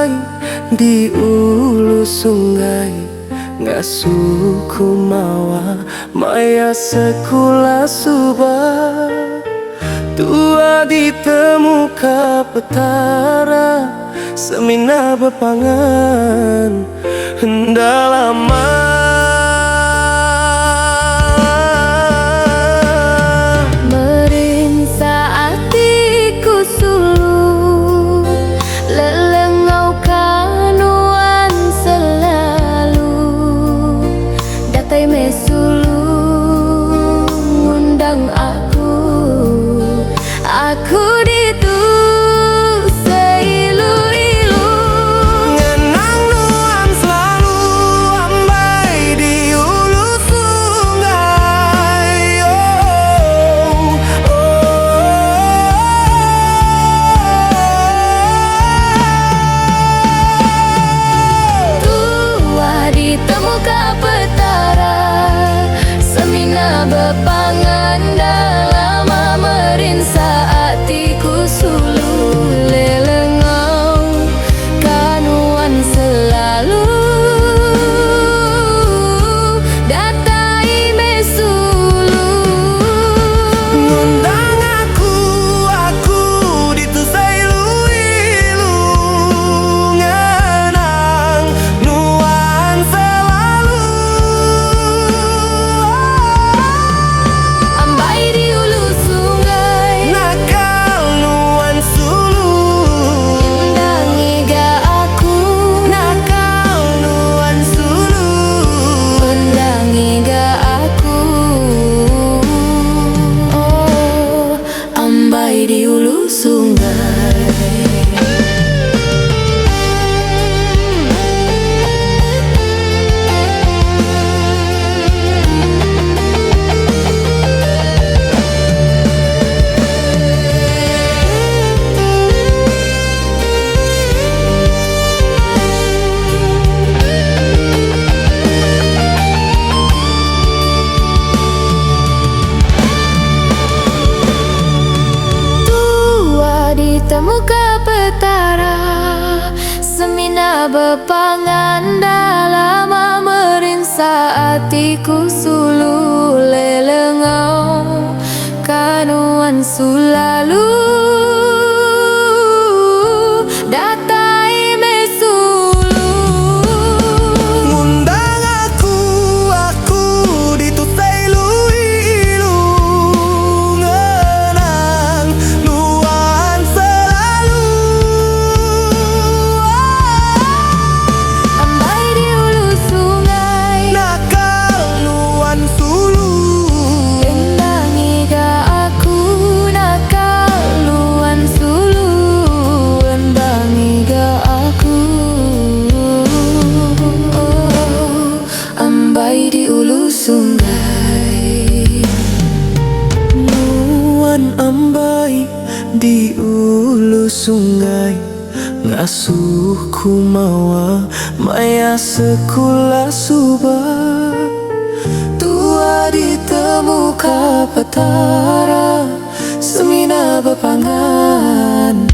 ambai di ulu sungai, ngasuh kumawa maya sekula subah. Tua ditemuka petara, semina bepangan hendak lama. Bepangan dalam merinsa hatiku sulu lelengau kanuan selalu datai mesulu ngundang aku ditusai ilu ngenang nuan selalu. Di ulu sungai, temuka petara, semina bepangan dalam merinsa hatiku sulu lelengau kanuan sulalu datai mesulu ngundang aku ditusai ilu ngenang nuan selalu. ambai di ulu sungai, Nakal nuan sulu endangi ga aku nakal nuan sulu endangi ga aku. Oh, ambai di ulu sungai, nuan ambai di ulu sungai, ngasuh kumawa maya sekula subah. Tua ditemuka petara, semina bepangan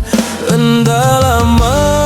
hendak lama.